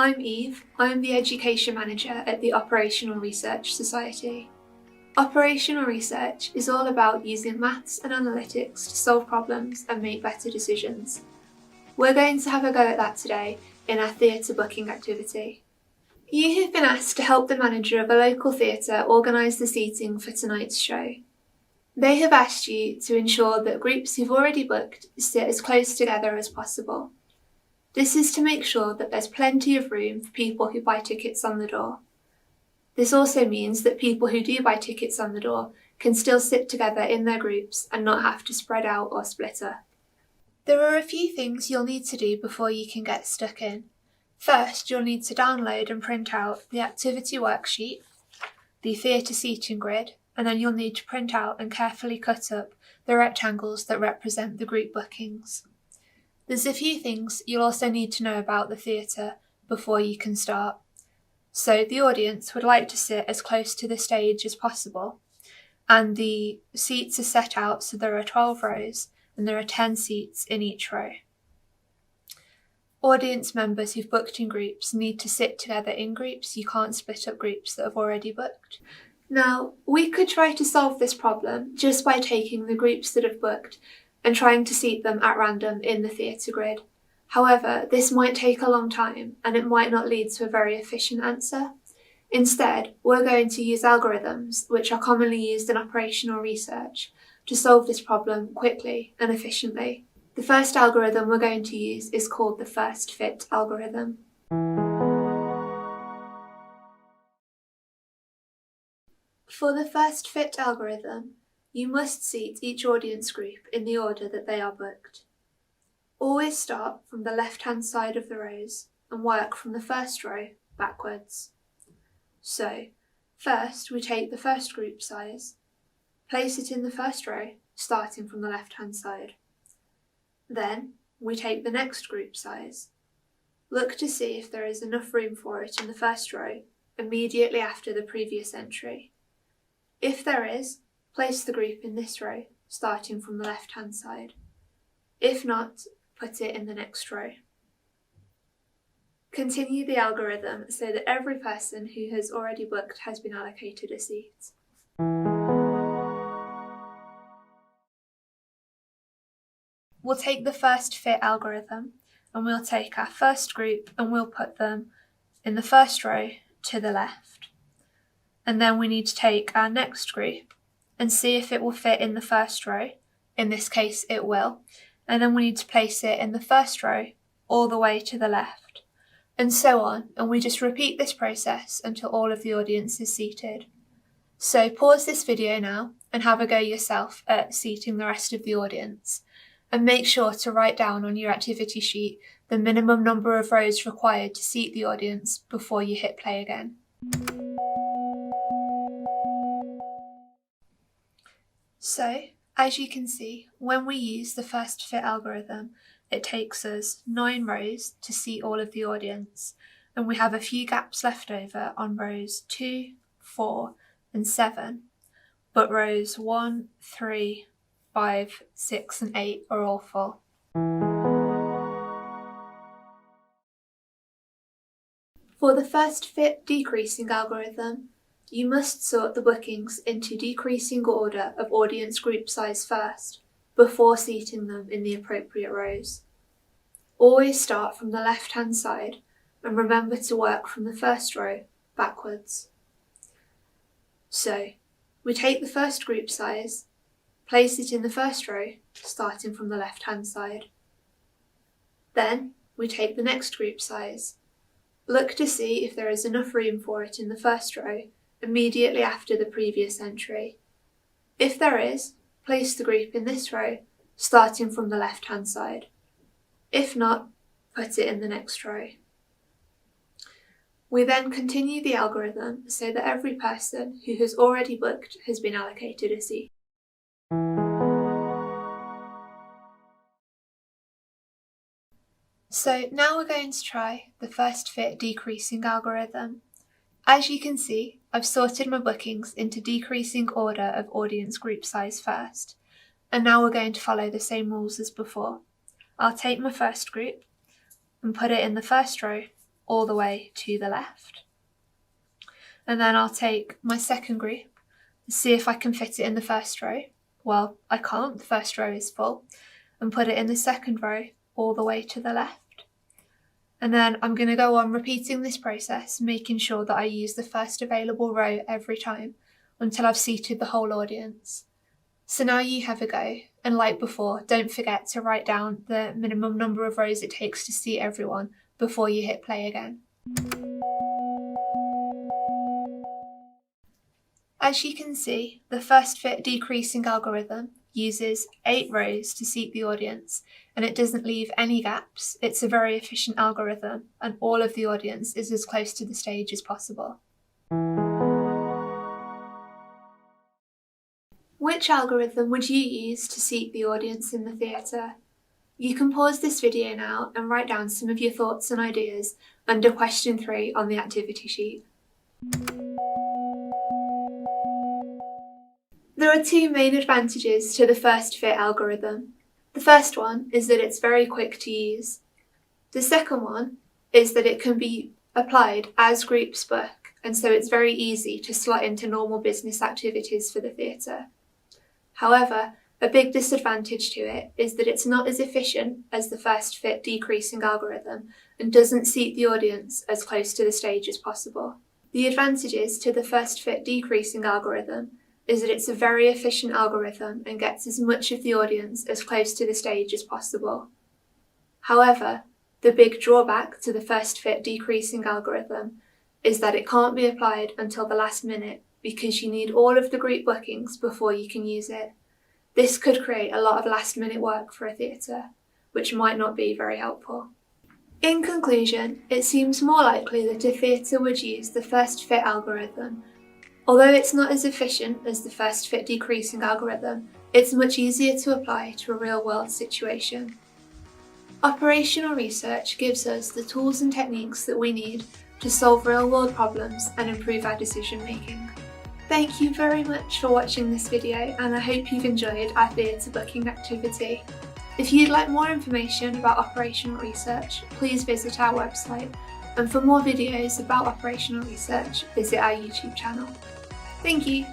I'm Eve. I'm the Education Manager at the Operational Research Society. Operational research is all about using maths and analytics to solve problems and make better decisions. We're going to have a go at that today in our theatre booking activity. You have been asked to help the manager of a local theatre organise the seating for tonight's show. They have asked you to ensure that groups who've already booked sit as close together as possible. This is to make sure that there's plenty of room for people who buy tickets on the door. This also means that people who do buy tickets on the door can still sit together in their groups and not have to spread out or split up. There are a few things you'll need to do before you can get stuck in. First, you'll need to download and print out the activity worksheet, the theatre seating grid, and then you'll need to print out and carefully cut up the rectangles that represent the group bookings. There's a few things you'll also need to know about the theatre before you can start. So the audience would like to sit as close to the stage as possible, and the seats are set out so there are 12 rows and there are 10 seats in each row. Audience members who've booked in groups need to sit together in groups. You can't split up groups that have already booked. Now, we could try to solve this problem just by taking the groups that have booked and trying to seat them at random in the theatre grid. However, this might take a long time and it might not lead to a very efficient answer. Instead, we're going to use algorithms, which are commonly used in operational research, to solve this problem quickly and efficiently. The first algorithm we're going to use is called the first fit algorithm. For the first fit algorithm, you must seat each audience group in the order that they are booked. Always start from the left-hand side of the rows and work from the first row backwards. So, first we take the first group size, place it in the first row, starting from the left-hand side. Then, we take the next group size. Look to see if there is enough room for it in the first row immediately after the previous entry. If there is, place the group in this row, starting from the left-hand side. If not, put it in the next row. Continue the algorithm so that every person who has already booked has been allocated a seat. We'll take the first fit algorithm and we'll take our first group and we'll put them in the first row to the left. And then we need to take our next group and see if it will fit in the first row. In this case, it will. And then we need to place it in the first row all the way to the left. And so on. And we just repeat this process until all of the audience is seated. So pause this video now and have a go yourself at seating the rest of the audience. And make sure to write down on your activity sheet the minimum number of rows required to seat the audience before you hit play again. So, as you can see, when we use the first fit algorithm, it takes us 9 rows to seat all of the audience, and we have a few gaps left over on rows 2, 4 and 7, but rows 1, 3, 5, 6 and 8 are all full. For the first fit decreasing algorithm, you must sort the bookings into decreasing order of audience group size first, before seating them in the appropriate rows. Always start from the left-hand side and remember to work from the first row backwards. So, we take the first group size, place it in the first row, starting from the left-hand side. Then, we take the next group size. Look to see if there is enough room for it in the first row immediately after the previous entry. If there is, place the group in this row, starting from the left-hand side. If not, put it in the next row. We then continue the algorithm so that every person who has already booked has been allocated a seat. So now we're going to try the first fit decreasing algorithm. As you can see, I've sorted my bookings into decreasing order of audience group size first, and now we're going to follow the same rules as before. I'll take my first group and put it in the first row all the way to the left. And then I'll take my second group and see if I can fit it in the first row. Well, I can't, the first row is full, and put it in the second row all the way to the left. And then I'm going to go on repeating this process, making sure that I use the first available row every time until I've seated the whole audience. So now you have a go, and like before, don't forget to write down the minimum number of rows it takes to seat everyone before you hit play again. As you can see, the first fit decreasing algorithm uses 8 rows to seat the audience, and it doesn't leave any gaps. It's a very efficient algorithm, and all of the audience is as close to the stage as possible. Which algorithm would you use to seat the audience in the theatre? You can pause this video now and write down some of your thoughts and ideas under question 3 on the activity sheet. There are 2 main advantages to the first fit algorithm. The first one is that it's very quick to use. The second one is that it can be applied as groups book, and so it's very easy to slot into normal business activities for the theatre. However, a big disadvantage to it is that it's not as efficient as the first fit decreasing algorithm and doesn't seat the audience as close to the stage as possible. The advantages to the first fit decreasing algorithm is that it's a very efficient algorithm and gets as much of the audience as close to the stage as possible. However, the big drawback to the first fit decreasing algorithm is that it can't be applied until the last minute because you need all of the group bookings before you can use it. This could create a lot of last minute work for a theatre, which might not be very helpful. In conclusion, it seems more likely that a theatre would use the first fit algorithm. Although it's not as efficient as the first fit decreasing algorithm, it's much easier to apply to a real-world situation. Operational research gives us the tools and techniques that we need to solve real-world problems and improve our decision-making. Thank you very much for watching this video, and I hope you've enjoyed our theatre booking activity. If you'd like more information about operational research, please visit our website, and for more videos about operational research, visit our YouTube channel. Thank you.